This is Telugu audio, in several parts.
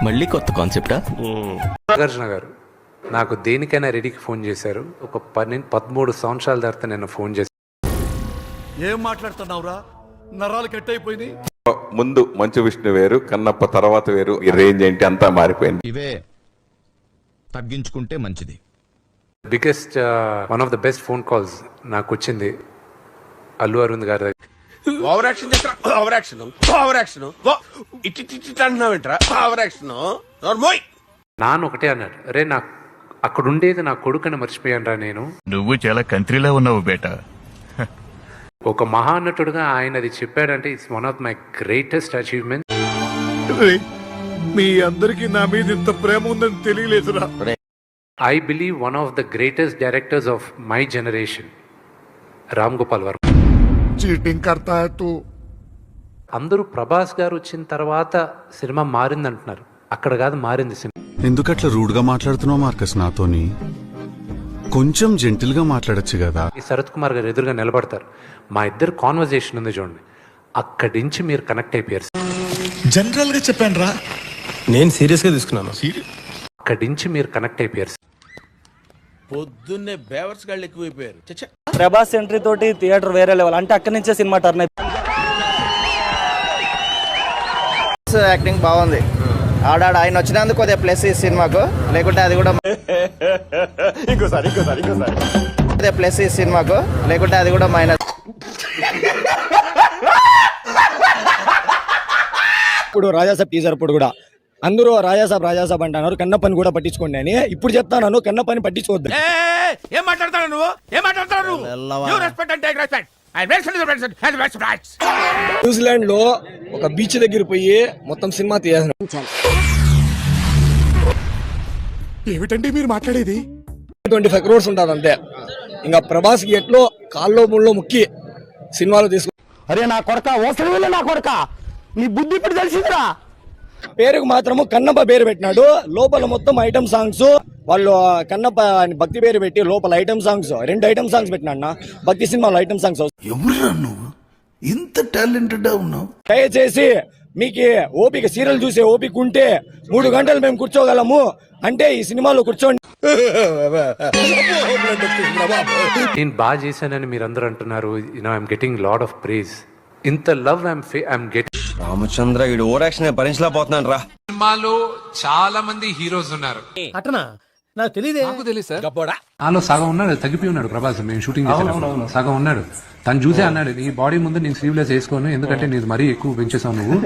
మళ్ళీ కొత్త కాన్సెప్టా? నాగార్జున గారు నాకు దేనికైనా రెడీకి ఫోన్ చేశారు. ఒక 13 సంవత్సరాల తర్వాత నేను ఫోన్ చేశాను. ఏం మాట్లాడుతున్నావురా? నరాలు కట్ అయిపోయింది. ముందు మంచు విష్ణు వేరు, కన్నప్ప తర్వాత వేరు. ఈ రేంజ్ ఏంటి అంతా మారిపోయింది. ఇవే తగ్గించుకుంటే మంచిది. Biggest one of the best phone calls నాకు వచ్చింది అల్లు అరవింద్ గారి దగ్గర. ఓవర్ యాక్షన్ చేస్తా, ఓవర్ యాక్షన్, ఓవర్ యాక్షన్, ఇట్టి అంటున్నావేంట్రా? Over action. నాన్న ఒకటే అన్నాడు, అరే నాకు అక్కడ ఉండేది నా కొడుకుని మర్చిపోయాను రా నేను. నువ్వు చాలా కంట్రీలో ఉన్నావు బేటా. ఒక మహానటుడుగా ఆయన అది చెప్పాడంటే it's one of my greatest achievement. మీ అందరికి నా మీద ఇంత ప్రేమ ఉందని తెలియలేదురా. I believe one of the greatest directors of my generation Ram Gopal Varma. Cheating కర్తా హై తూ. అందరూ ప్రభాస్ గారు వచ్చిన తర్వాత సినిమా మారింది అంటున్నారు. అక్కడ కాదు మారింది సినిమా. ఎందుకట్లా రూడ్ గా మాట్లాడుతున్నావు మార్కస్ నాతోని? కొంచెం జెంటిల్ గా మాట్లాడొచ్చు కదా. ఈ శరత్ కుమార్ గారు ఎదురుగా నిలబడతారు, మా ఇద్దరు కాన్వర్జేషన్ ఉంది చూడండి, అక్కడి నుంచి మీరు కనెక్ట్ అయిపోయారు. జనరల్ గా చెప్పాను రా, నేను సీరియస్ గా తీసుకున్నాను. అక్కడి నుంచి మీరు కనెక్ట్ అయిపోయారు. పొద్దున్నే బేవర్స్ గాళ్ళు ఎక్కువైపోయారు. ప్రభాస్ ఎంట్రీ తోటి థియేటర్ వేరే లెవెల్. అంటే అక్కడి నుంచే సినిమా టర్న్ అయిపోయింది. యాక్టింగ్ బాగుంది. ఆడాడు ఆయన వచ్చినందుకు కొద్దిగా ప్లస్ ఈ సినిమాకు, లేకుంటే అది కూడా కొద్దిగా ప్లస్ ఈ సినిమాకు, లేకుంటే అది కూడా మైనస్. ఇప్పుడు రాజాసాబ్ టీజర్ ఇప్పుడు కూడా అందరూ రాజాసాబ్ అంటున్నారు, కన్నప్పని కూడా పట్టించుకోండి అని. ఇప్పుడు చెప్తాను, కన్నప్పని పట్టించుకోవద్దు. ఏం మాట్లాడతాడు నువ్వు? ఏం మాట్లాడతాడు? న్యూజిలాండ్ లో ఒక బీచ్ దగ్గర పోయి మొత్తం సినిమా తీయాలి. ఏమిటండి మీరు మాట్లాడేది? 25 crores ఉంటుంది అంతే. ఇంకా ప్రభాస్ కి ఎట్లో కాల్లో ముళ్ళో ముక్కి సినిమాలో తీసుకు. అరే నా కొడక, ఓసలి నా కొడక, నీ బుద్ధి ఇప్పుడు తెలిసిందిరా. పేరుకు మాత్రము కన్నప్ప పేరు పెట్టినాడు, లోపల మొత్తం ఐటమ్ సాంగ్స్. వాళ్ళు కన్నప్ప భక్తి పేరు పెట్టి లోపల ఐటమ్ సాంగ్స్ 2 ఐటమ్ సాంగ్స్ పెట్టినా భక్తి సినిమాలో ఐటమ్ సాంగ్స్. ఎవరురా నువ్వు? ఇంత టాలెంటెడ్ ఉన్నావు. దయచేసి మీకు ఓపిక, సీరియల్ చూసే ఓపిక ఉంటే 3 గంటలు మేము కూర్చోగలము అంటే ఈ సినిమాలో కూర్చోండి. నేను బాగా చేశానని మీరు అందరూ అంటున్నారు. I'm getting lot of prize. ఇంత లవ్ ఐఎమ్ గెటింగ్. రామచంద్ర వీడు ఓవర్ యాక్షన్ భరించలేకపోతున్నాను రా. సినిమాలో చాలా మంది హీరోస్ ఉన్నారు. అటనా నాకు తెలియదు. నాకు తెలియదు సార్. నాలో సగం ఉన్నాడు, తగ్గిపోయి ఉన్నాడు ప్రభాస్. మేము షూటింగ్ చేసిన సగం ఉన్నాడు. తను చూసే అన్నాడు, నీ బాడీ ముందు నేను స్లీవ్లెస్ వేసుకోను, ఎందుకంటే నీది మరీ ఎక్కువ పెంచేసావు నువ్వు.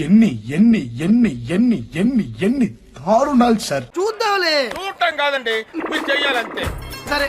ఎన్ని ఎన్ని ఎన్ని ఎన్ని ఎన్ని ఎన్ని దారుణాలు సార్. చూద్దాంలే. చూడటం కాదండి, మీరు చెయ్యాలంతే. సరే.